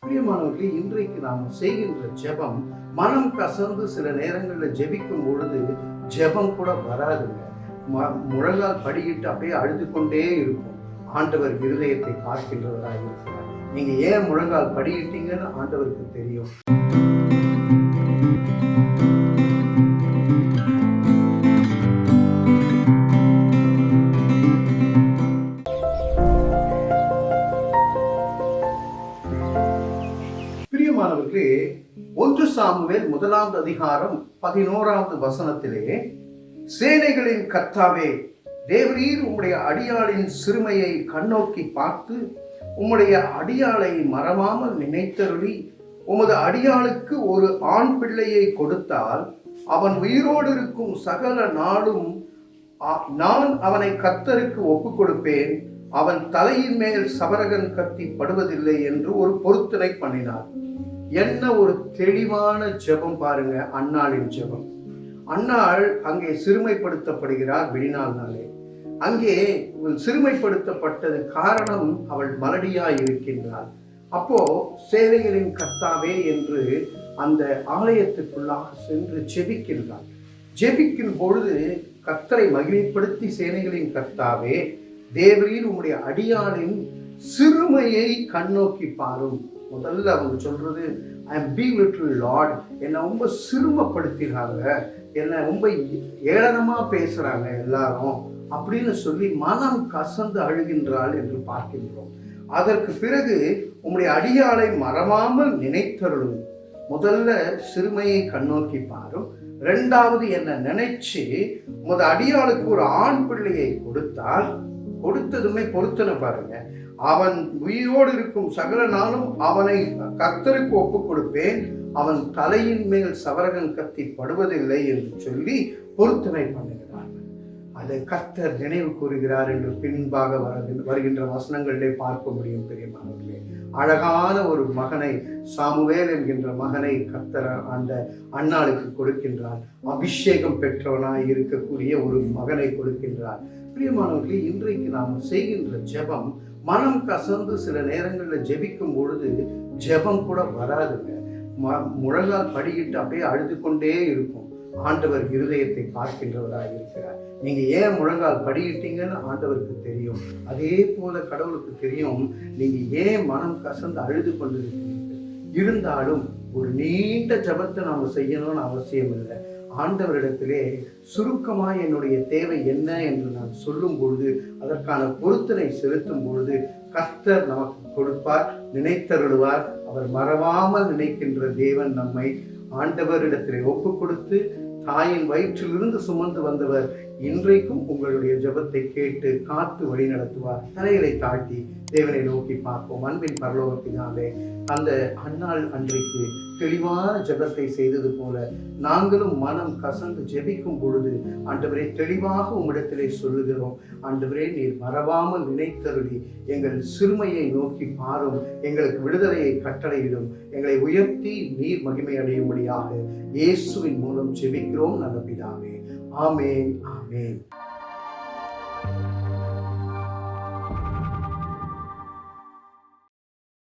பிரியமானவர்களே, இன்றைக்கு நாம் செய்கின்ற ஜெபம் மனம் கசந்து சில நேரங்களில் ஜெபிக்கும் பொழுது ஜெபம் கூட வராதுங்க. முழங்கால் படியிட்டு அப்படியே அழுது கொண்டே இருக்கும். ஆண்டவர் இருதயத்தை பார்க்கின்றவராக இருக்கிறார். நீங்க ஏன் முழங்கால் படியிட்டீங்கன்னு ஆண்டவருக்கு தெரியும். பிரியமானவர்களே, 1 சாமுவேல் 1 அதிகாரம் 11 வசனத்திலே, சேனைகளின் கர்த்தாவே, தேவரீர் உம்முடைய அடியாளின் சிறுமையை கண்ணோக்கி பார்த்து உம்முடைய அடியாளை மறவாமல் நினைத்தருளி உமது அடியாளுக்கு ஒரு ஆண் பிள்ளையை கொடுத்தால் அவன் உயிரோடு இருக்கும் சகல நாளும் நான் அவனை கர்த்தருக்கு ஒப்புக் கொடுப்பேன், அவன் தலையின் மேல் சவரகன் கத்தி படுவதில்லை என்று ஒரு பொருத்தனை பண்ணினார். என்ன ஒரு தெளிவான ஜெபம் பாருங்க. அன்னாளின் ஜெபம். அன்னாள் அங்கே சிறுமைப்படுத்தப்படுகிறார். விடினாலே அங்கே சிறுமைப்படுத்தப்பட்டது காரணம் அவள் மலடியாய் இருக்கின்றாள். அப்போ சேனைகளின் கர்த்தாவே என்று அந்த ஆலயத்துக்குள்ளாக சென்று ஜெபிக்கின்றாள். ஜெபிக்கும் பொழுது கர்த்தரை மகிமைப்படுத்தி, சேனைகளின் கர்த்தாவே, தேவரீர் உம்முடைய அடியாளின் சிறுமையை கண்ணோக்கி பாரும். முதல்ல அவங்க சொல்றது, I am being little Lord, என்னை ரொம்ப சிறுமப்படுத்தினாங்க, என்னை ரொம்ப ஏளனமா பேசுறாங்க எல்லாரும் அப்படின்னு சொல்லி மனம் கசந்து அழுகின்றாள் என்று பார்க்கின்றோம். அதற்கு பிறகு உம்முடைய அடியாளை மறவாமல் நினைத்தருளும். முதல்ல சிறுமையை கண்ணோக்கி பாரும். இரண்டாவது, என்ன நினைச்சு உமது அடியாளுக்கு ஒரு ஆண் பிள்ளையை கொடுத்தால், கொடுத்ததுமே பொருத்தனை பாருங்க, அவன் உயிரோடு இருக்கும் சகல நாளும் அவனை கர்த்தருக்கு ஒப்புக் கொடுப்பேன், அவன் தலையின் மேல் சவரகன் கத்தி படுவதில்லை என்று சொல்லி பொருத்தனை பண்ணுகிறார்கள். அதை கர்த்தர் நினைவு கூறுகிறார் என்று பின்பாக வருகின்ற வசனங்களிலே பார்க்க முடியும். பெரியமானவர்களே, அழகான ஒரு மகனை, சாமுவேல் என்கின்ற மகனை கர்த்தர் அந்த அன்னாளுக்கு கொடுக்கின்றார். அபிஷேகம் பெற்றவனாய் இருக்கக்கூடிய ஒரு மகனை கொடுக்கின்றார். பிரியமானவர்களே, இன்றைக்கு நாம் செய்கின்ற ஜெபம் மனம் கசந்து சில நேரங்களில் ஜெபிக்கும் பொழுது ஜெபம் கூட வராதுங்க. முழங்கால் படியிட்டு அப்படியே அழுது கொண்டே இருக்கும். ஆண்டவர் இருதயத்தை பார்க்கின்றவராக இருக்கிறார். நீங்க ஏன் முழங்கால் படியிட்டீங்கன்னு ஆண்டவருக்கு தெரியும். அதே போல கடவுளுக்கு தெரியும் நீங்க ஏன் மனம் கசந்து அழுது கொண்டிருக்கிறீர்கள். இருந்தாலும் ஒரு நீண்ட ஜெபத்தை நாம செய்யணும்னு அவசியம் இல்லை. ஆண்டவரிடத்திலே சுருக்கமாக என்னுடைய தேவை என்ன என்று நான் சொல்லும் பொழுது, அதற்கான பொருத்தனை செலுத்தும் பொழுது கர்த்தர் நமக்கு கொடுப்பார், நினைத்தருளுவார். அவர் மறவாமல் நினைக்கின்ற தேவன் நம்மை ஆண்டவரிடத்திலே ஒப்பு கொடுத்து, தாயின் வயிற்றிலிருந்து சுமந்து வந்தவர் இன்றைக்கும் உங்களுடைய ஜெபத்தை கேட்டு காத்து வழி நடத்துவார். தலைகளை தாழ்த்தி தேவனை நோக்கி பார்ப்போம். அன்பின் பரலோகத்தினாலே, அந்த அன்னாள் அன்றைக்கு தெளிவான ஜெபத்தை செய்தது போல நாங்களும் மனம் கசந்து ஜெபிக்கும் பொழுது, ஆண்டவரே, தெளிவாக உம்மிடத்திலே சொல்லுகிறோம். ஆண்டவரே, நீர் மறவாமல் நினைத்தருளி எங்கள் சிறுமையை நோக்கி பாரும், எங்களுக்கு விடுதலையை கட்டளையிடும், எங்களை உயர்த்தி நீர் மகிமை அடையும்படியாக இயேசுவின் மூலம் ஜெபிக்கிறோம் நல்ல பிதாவே. ஆமென், ஆமென்.